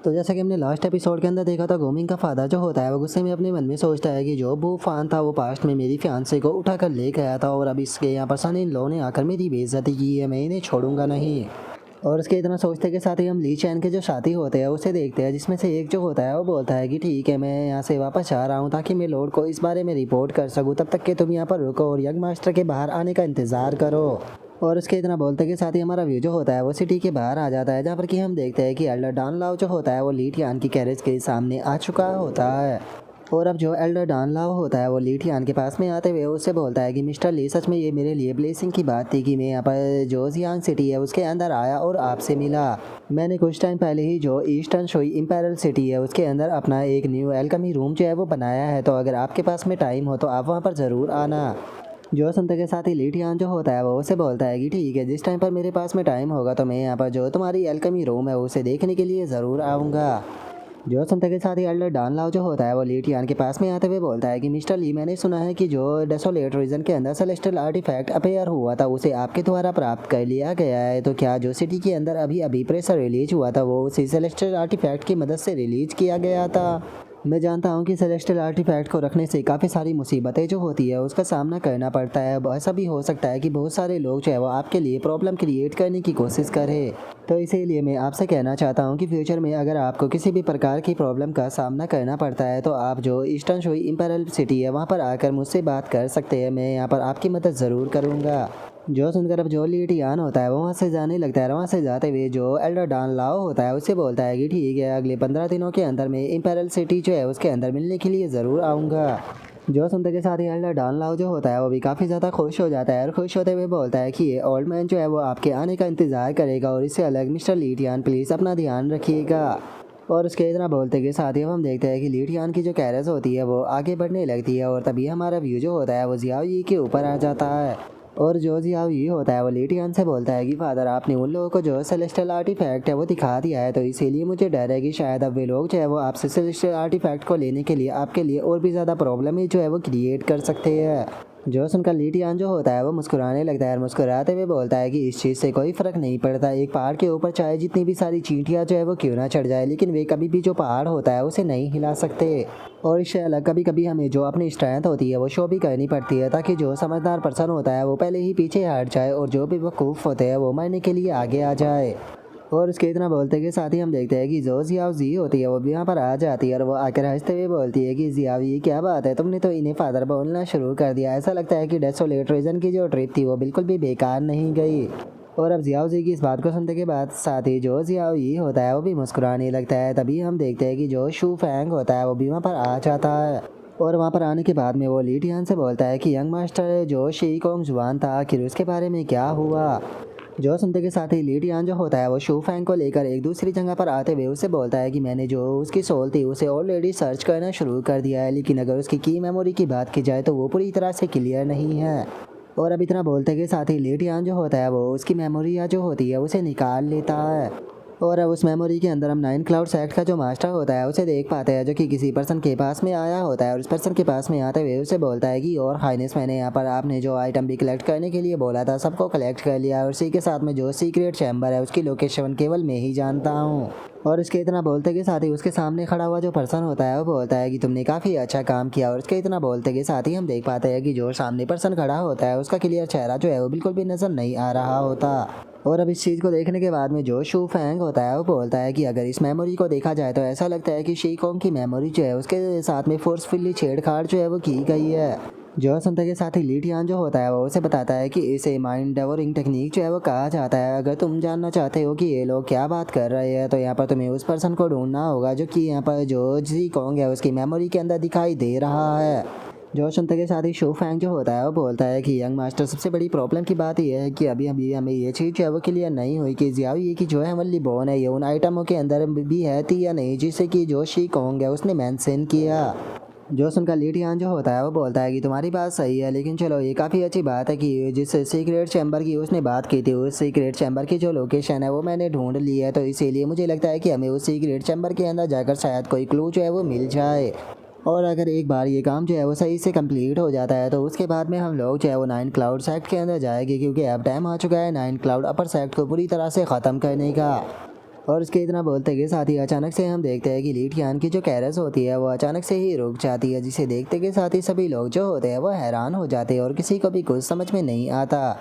तो जैसा कि हमने लास्ट एपिसोड के अंदर देखा था, गोमिंग का फादर जो होता है वो गुस्से में अपने मन में सोचता है कि जो वो फान था वो पास्ट में मेरी फियांसे को उठा कर ले गया था और अब इसके यहाँ पर सन इन लो ने आकर मेरी बेइज्जती की है, मैं इन्हें छोड़ूंगा नहीं। और उसके इतना सोचते के साथ ही हम ली चैन के जो साथी होते हैं उसे देखते हैं, जिसमें से एक जो होता है वो बोलता है कि ठीक है, मैं यहाँ से वापस आ रहा हूँ ताकि मैं लॉर्ड को इस बारे में रिपोर्ट कर सकूँ, तब तक कि तुम यहाँ पर रुको और यंग मास्टर के बाहर आने का इंतज़ार करो। और उसके इतना बोलते के साथ ही हमारा व्यू जो होता है वो सिटी के बाहर आ जाता है, जहाँ पर कि हम देखते हैं कि एल्डर डॉन लाओ जो होता है वो ली टियान की कैरेज के सामने आ चुका होता है। और अब जो एल्डर डॉन लाओ होता है वो ली टियान के पास में आते हुए उससे बोलता है कि मिस्टर ली, सच में ये मेरे लिए ब्लेसिंग की बात थी कि मैं यहाँ पर जो जियांग सिटी है उसके अंदर आया और आपसे मिला। मैंने कुछ टाइम पहले ही जो ईस्टर्न शोई इम्पेरल सिटी है उसके अंदर अपना एक न्यू एल्केमी रूम जो है वो बनाया है, तो अगर आपके पास में टाइम हो तो आप वहाँ पर ज़रूर आना। जो सुनते के साथ ही ली टियान जो होता है वो उसे बोलता है कि ठीक है, जिस टाइम पर मेरे पास में टाइम होगा तो मैं यहाँ पर जो तुम्हारी एल्केमी रूम है उसे देखने के लिए ज़रूर आऊँगा। जो सुनते के साथ ही एल्डर डॉन लाओ जो होता है वो ली टियान के पास में आते हुए बोलता है कि मिस्टर ली, मैंने सुना है कि जो डेसोलेट रीजन के अंदर सेलेस्टियल आर्टिफैक्ट अपेयर हुआ था उसे आपके द्वारा प्राप्त कर लिया गया है, तो क्या जो सिटी के अंदर अभी अभी प्रेशर रिलीज हुआ था वो उसी सेलेस्टियल आर्टिफैक्ट की मदद से रिलीज किया गया था? मैं जानता हूँ कि सेलेस्टियल आर्टिफैक्ट को रखने से काफ़ी सारी मुसीबतें जो होती है उसका सामना करना पड़ता है। अब ऐसा भी हो सकता है कि बहुत सारे लोग जो है वो आपके लिए प्रॉब्लम क्रिएट करने की कोशिश करें, तो इसीलिए मैं आपसे कहना चाहता हूँ कि फ्यूचर में अगर आपको किसी भी प्रकार की प्रॉब्लम का सामना करना पड़ता है तो आप जो ईस्टर्न शोई इम्पेरियल सिटी है वहाँ पर आकर मुझसे बात कर सकते हैं, मैं यहाँ पर आपकी मदद ज़रूर करूँगा। जो सुनकर अब जो ली टियान होता है वो वहाँ से जाने लगता है। वहाँ से जाते हुए जो एल्डर डॉन लाओ होता है उससे बोलता है कि ठीक है, अगले 15 दिनों के अंदर मैं इम्पेरियल सिटी जो है उसके अंदर मिलने के लिए ज़रूर आऊँगा। जो सुनते के साथ ही एल्डर डॉन लाओ जो होता है वो भी काफ़ी ज़्यादा खुश हो जाता है और खुश होते हुए बोलता है कि ये ओल्ड मैन जो है वो आपके आने का इंतज़ार करेगा और इससे अलग मिस्टर ली टियान प्लीज़ अपना ध्यान रखिएगा। और उसके इतना बोलते के साथ ही हम देखते हैं कि ली टियान की जो कैरेज होती है वो आगे बढ़ने लगती है और तभी हमारा व्यू जो होता है वो जियाओ यी के ऊपर आ जाता है। और जो जियाओ यी होता है वो ली टियान से बोलता है कि फादर, आपने उन लोगों को जो सेलेस्टियल आर्टिफैक्ट है वो दिखा दिया है, तो इसीलिए मुझे डर है कि शायद अब वे लोग जो है वो आपसे सेलेस्टियल आर्टिफैक्ट को लेने के लिए आपके लिए और भी ज़्यादा प्रॉब्लम ही जो है वो क्रिएट कर सकते हैं। जो सुनकर ली टियान जो होता है वो मुस्कुराने लगता है और मुस्कुराते हुए बोलता है कि इस चीज़ से कोई फ़र्क नहीं पड़ता, एक पहाड़ के ऊपर चाहे जितनी भी सारी चींटियाँ जो है वो क्यों ना चढ़ जाए, लेकिन वे कभी भी जो पहाड़ होता है उसे नहीं हिला सकते। और इससे अलग कभी कभी हमें जो अपनी स्ट्रेंथ होती है वो शो भी करनी पड़ती है, ताकि जो समझदार पर्सन होता है वो पहले ही पीछे हट जाए और जो भी वकूफ़ होते हैं वो मरने के लिए आगे आ जाए। और उसके इतना बोलते के साथ ही हम देखते हैं कि जो जियाओ जी होती है वो भी यहाँ पर आ जाती है और वो आकर हंसते हुए बोलती है कि जियाओ ये क्या बात है, तुमने तो इन्हें फादर बोलना शुरू कर दिया, ऐसा लगता है कि डेसोलेट रीजन की जो ट्रिप थी वो बिल्कुल भी बेकार नहीं गई। और अब जियाओ जी की इस बात को सुनने के बाद साथ ही जो जियाओ ये होता है वो भी मुस्कुराने लगता है। तभी हम देखते हैं कि जो शू फैंग होता है वो भी वहाँ पर आ जाता है और वहाँ पर आने के बाद में वो ली टियान से बोलता है कि यंग मास्टर जो शी कोंग जुआन था आखिर उसके बारे में क्या हुआ। जो सुनते के साथ ही ली टियान जो होता है वो शू फैंग को लेकर एक दूसरी जगह पर आते हुए उससे बोलता है कि मैंने जो उसकी सोल थी उसे ऑलरेडी सर्च करना शुरू कर दिया है, लेकिन अगर उसकी की मेमोरी की बात की जाए तो वो पूरी तरह से क्लियर नहीं है। और अब इतना बोलते के साथ ही ली टियान जो होता है वो उसकी मेमोरी या जो होती है उसे निकाल लेता है और अब उस मेमोरी के अंदर हम 9 क्लाउड सेक्ट का जो मास्टर होता है उसे देख पाते हैं, जो कि किसी पर्सन के पास में आया होता है और उस पर्सन के पास में आते हुए उसे बोलता है कि और हाइनेस, मैंने यहाँ पर आपने जो आइटम भी कलेक्ट करने के लिए बोला था सबको कलेक्ट कर लिया और उसी के साथ में जो सीक्रेट चैम्बर है उसकी लोकेशन केवल मैं ही जानता हूँ। और इसके इतना बोलते के साथ ही उसके सामने खड़ा हुआ जो पर्सन होता है वो बोलता है कि तुमने काफ़ी अच्छा काम किया। और इसके इतना बोलते के साथ ही हम देख पाते हैं कि जो सामने पर्सन खड़ा होता है उसका क्लियर चेहरा जो है वो बिल्कुल भी नज़र नहीं आ रहा होता। और अब इस चीज़ को देखने के बाद में जो शू फैंग होता है वो बोलता है कि अगर इस मेमोरी को देखा जाए तो ऐसा लगता है कि शी कोंग की मेमोरी जो है उसके साथ में फोर्सफुली छेड़छाड़ जो है वो की गई है। जो सुनते के साथ ही ली टियान जो होता है वो उसे बताता है कि इसे माइंड डेवरिंग टेक्निक जो है वो कहा जाता है। अगर तुम जानना चाहते हो कि ये लोग क्या बात कर रहे हैं तो यहाँ पर तुम्हें उस पर्सन को ढूंढना होगा जो कि यहाँ पर जो जी कोंग है उसकी मेमोरी के अंदर दिखाई दे रहा है। जो सुनते के साथ ही शो फैंग जो होता है वो बोलता है कि यंग मास्टर, सबसे बड़ी प्रॉब्लम की बात यह है कि अभी अभी हमें ये चीज़ जो है वो क्लियर नहीं हुई कि जियाओ ये की जो है वल्ली बोन है ये उन आइटमों के अंदर भी है थी या नहीं जिससे कि जो शी कोंग है उसने मेंशन किया। जो सुनकर ली टियान जो होता है वो बोलता है कि तुम्हारी बात सही है, लेकिन चलो ये काफ़ी अच्छी बात है कि जिस सीक्रेट चैम्बर की उसने बात की थी उस सीक्रेट चैम्बर की जो लोकेशन है वो मैंने ढूंढ ली है, तो इसीलिए मुझे लगता है कि हमें उस सीक्रेट चैम्बर के अंदर जाकर शायद कोई क्लू जो है वो मिल जाए। और अगर एक बार ये काम जो है वो सही से कंप्लीट हो जाता है तो उसके बाद में हम लोग जो है वो 9 क्लाउड सेक्ट के अंदर जाएंगे, क्योंकि अब टाइम आ चुका है 9 क्लाउड अपर सेक्ट को पूरी तरह से ख़त्म करने का। और उसके इतना बोलते के साथ ही अचानक से हम देखते हैं कि ली टियान की जो कैरेस होती है वो अचानक से ही रुक जाती है, जिसे देखते के साथ ही सभी लोग जो होते हैं वो हैरान हो जाते हैं और किसी को भी कुछ समझ में नहीं आता।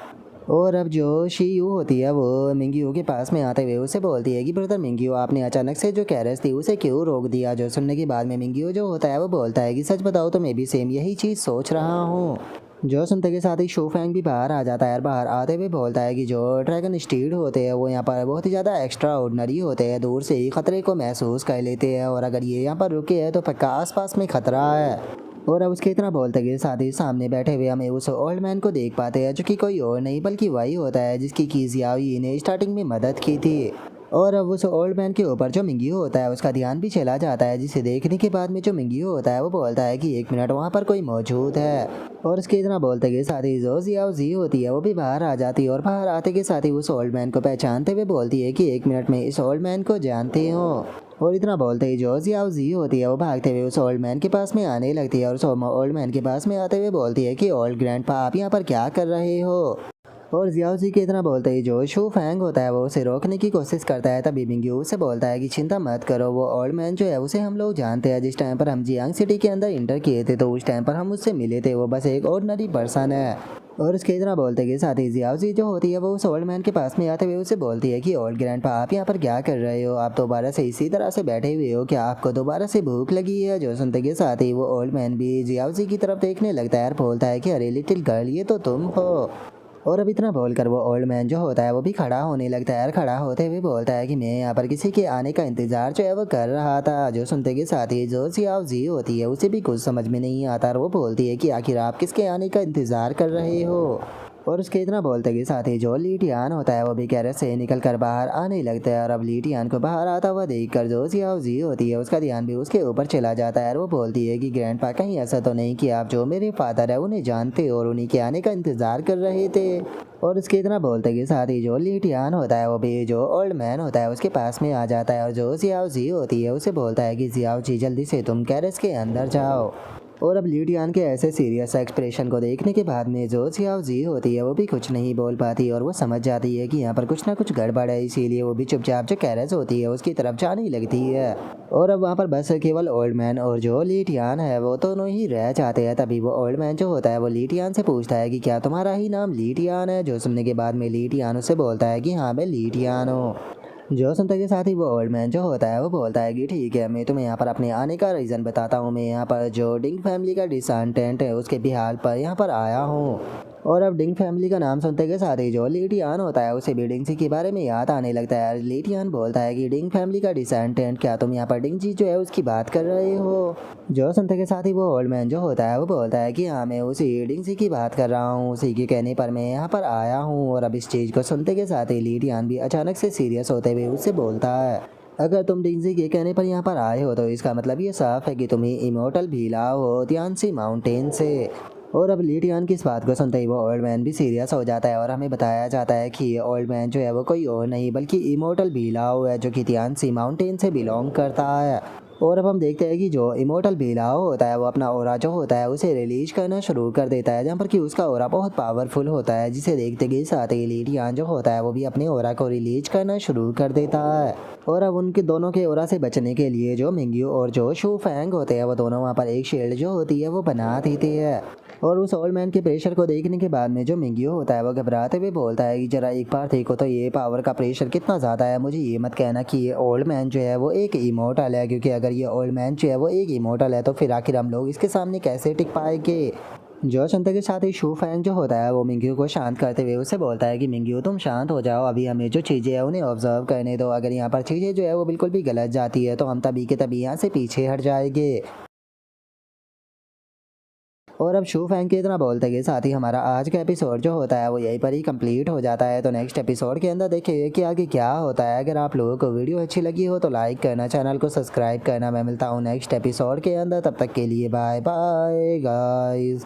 और अब जो शी यू होती है वो मिंगयू के पास में आते हुए उसे बोलती है कि ब्रदर मिंगयू, आपने अचानक से जो कैरेस थी उसे क्यों रोक दिया। जो सुनने के बाद में मिंगयू जो होता है वो बोलता है कि सच बताओ तो मैं भी सेम यही चीज़ सोच रहा हूँ। जो सुनते के साथ ही शू फैंग भी बाहर आ जाता है और बाहर आते हुए बोलता है कि जो ड्रैगन स्टीड होते हैं वो यहाँ पर बहुत ही ज़्यादा एक्स्ट्रा ऑर्डिनरी होते हैं, दूर से ही खतरे को महसूस कर लेते हैं और अगर ये यहाँ पर रुके हैं तो पक्का आसपास में खतरा है। और अब उसके इतना बोलते के साथ ही सामने बैठे हुए हमें उस ओल्ड मैन को देख पाते हैं, जो कि कोई और नहीं बल्कि वही होता है जिसकी की जियाओ ने स्टार्टिंग में मदद की थी। और अब उस ओल्ड मैन के ऊपर जो मिंगयू होता है उसका ध्यान भी चला जाता है, जिसे देखने के बाद में जो मिंगयू होता है वो बोलता है कि 1 मिनट, वहाँ पर कोई मौजूद है। और उसके इतना बोलते के साथ ही जो जियाओ जी होती है वो भी बाहर आ जाती है और बाहर आते के साथ ही उस ओल्ड मैन को पहचानते हुए बोलती है कि 1 मिनट में इस ओल्ड मैन को जानते हो। और इतना बोलते ही जो जियाओ जी होती है वो भागते हुए उस ओल्ड मैन के पास में आने लगती है और उस ओल्ड मैन के पास में आते हुए बोलती है कि ओल्ड ग्रैंडपा, आप यहाँ पर क्या कर रहे हो। और जियाओ जी के इतना बोलते ही जो शू फैंग होता है वो उसे रोकने की कोशिश करता है, तभी मिंगयू उसे बोलता है कि चिंता मत करो, वो ओल्ड मैन जो है उसे हम लोग जानते हैं। जिस टाइम पर हम जियांग सिटी के अंदर इंटर किए थे तो उस टाइम पर हम उससे मिले थे, वो बस एक ऑर्डिनरी पर्सन है। और उसके इतना बोलते के साथ ही जियाओ जी जो होती है वो उस ओल्ड मैन के पास में आते हुए उसे बोलती है कि ओल्ड ग्रैंडपा, आप यहाँ पर क्या कर रहे हो, आप दोबारा से इसी तरह से बैठे हुए हो, क्या आपको दोबारा से भूख लगी है। जो सुनते के साथ ही वो ओल्ड मैन भी जियाओ जी की तरफ देखने लगता है और बोलता है कि अरे लिटिल गर्ल, ये तो तुम हो। और अब इतना बोलकर वो ओल्ड मैन जो होता है वो भी खड़ा होने लगता है और खड़ा होते हुए बोलता है कि मैं यहाँ पर किसी के आने का इंतजार जो है वो कर रहा था। जो सुनते के साथ ही जो जियाओ जी होती है उसे भी कुछ समझ में नहीं आता और वो बोलती है कि आखिर आप किसके आने का इंतजार कर रहे हो। और उसके इतना बोलते के साथ ही जो ली टियान होता है वो भी कैरेट से निकल कर बाहर आने लगता है और अब ली टियान को बाहर आता हुआ देखकर जो जियाओ जी होती है उसका ध्यान भी उसके ऊपर चला जाता है और वो बोलती है कि ग्रैंडपा, कहीं ऐसा तो नहीं कि आप जो मेरे फादर है उन्हें जानते और उन्हीं के आने का इंतजार कर रहे थे। और उसके इतना बोलते के साथ ही जो ली टियान होता है वो भी जो ओल्ड मैन होता है उसके पास में आ जाता है और जो जियाओ जी होती है उसे बोलता है कि जियाओ जी, जल्दी से तुम कैरेट के अंदर जाओ। और अब ली टियान के ऐसे सीरियस एक्सप्रेशन को देखने के बाद में जो जियाओ जी होती है वो भी कुछ नहीं बोल पाती और वो समझ जाती है कि यहाँ पर कुछ ना कुछ गड़बड़ है, इसीलिए वो भी चुपचाप जो कैरेट होती है उसकी तरफ जाने लगती है। और अब वहाँ पर बस केवल ओल्ड मैन और जो ली टियान है वो दोनों ही रह जाते हैं। तभी वो ओल्ड मैन जो होता है वो ली टियान से पूछता है कि क्या तुम्हारा ही नाम ली टियान है। जो सुनने के बाद में ली टियान उससे बोलता है कि हाँ, मैं ली टियान हूँ। जो सुनते के साथ ही वो ओल्ड मैन जो होता है वो बोलता है कि ठीक है, मैं तुम्हें यहाँ पर अपने आने का रीज़न बताता हूँ। मैं यहाँ पर जो डिंग फैमिली का डिसेंडेंट है उसके बिहार पर यहाँ पर आया हूँ। और अब डिंग फैमिली का नाम सुनते के साथ ही जो ली टियान होता है उसे भी डिंग जी के बारे में याद आने लगता है। ली टियान बोलता है कि डिंग फैमिली का डिसेंडेंट, क्या तुम यहाँ पर डिंग जी जो है उसकी बात कर रहे हो। जो सुनते के साथ ही वो ओल्ड मैन जो होता है वो बोलता है कि हाँ, मैं उसी डिंग जी की बात कर रहा हूँ, उसी के कहने पर मैं यहाँ पर आया हूँ। और अब इस चीज़ को सुनते के साथ ही ली टियान भी अचानक से सीरियस होते हुए उससे बोलता है, अगर तुम डिंगजी के कहने पर यहाँ पर आए हो तो इसका मतलब ये साफ है कि तुम्हें इमोर्टल भी लाओ हो तियानसी माउंटेन से। और अब ली टियान की इस बात को सुनते ही वो ओल्ड मैन भी सीरियस हो जाता है और हमें बताया जाता है कि ये ओल्ड मैन जो है वो कोई और नहीं बल्कि इमोर्टल भीलाओ है, जो कि तियानसी माउंटेन से बिलोंग करता है। और अब हम देखते हैं कि जो इमोर्टल भीलाओ होता है वो अपना ओरा जो होता है उसे रिलीज करना शुरू कर देता है, जहाँ पर कि उसका ओरा बहुत पावरफुल होता है, जिसे देखते के साथ ही ली टियान जो होता है वो भी अपने ओरा को रिलीज करना शुरू कर देता है। और अब उनके दोनों के ओरा से बचने के लिए जो मिंगयू और जो शू फैंग होते हैं वो दोनों वहाँ पर एक शील्ड जो होती है वो बना देते हैं। और उस ओल्ड मैन के प्रेशर को देखने के बाद में जो मिंगयू होता है वो घबराते हुए बोलता है कि जरा एक बार देखो तो ये पावर का प्रेशर कितना ज़्यादा है, मुझे ये मत कहना कि ये ओल्ड मैन जो है वो एक इमोर्टल है, क्योंकि अगर ये ओल्ड मैन जो है वो एक इमोर्टल है तो फिर आखिर हम लोग इसके सामने कैसे टिक पाएंगे। जो शंता के साथ ही शू फैंग जो होता है वो मिंगयू को शांत करते हुए उसे बोलता है कि मिंगयू, तुम शांत हो जाओ, अभी हमें जो चीज़ें हैं उन्हें ऑब्जर्व करने दो। अगर यहाँ पर चीज़ें जो है वो बिल्कुल भी गलत जाती है तो हम तभी के तभी यहाँ से पीछे हट जाएंगे। और अब शू फैंग के इतना बोलते के साथ ही हमारा आज का एपिसोड जो होता है वो यहीं पर ही कंप्लीट हो जाता है। तो नेक्स्ट एपिसोड के अंदर देखिए कि आगे क्या होता है। अगर आप लोगों को वीडियो अच्छी लगी हो तो लाइक करना, चैनल को सब्सक्राइब करना। मैं मिलता हूँ नेक्स्ट एपिसोड के अंदर, तब तक के लिए बाय बाय गाइस।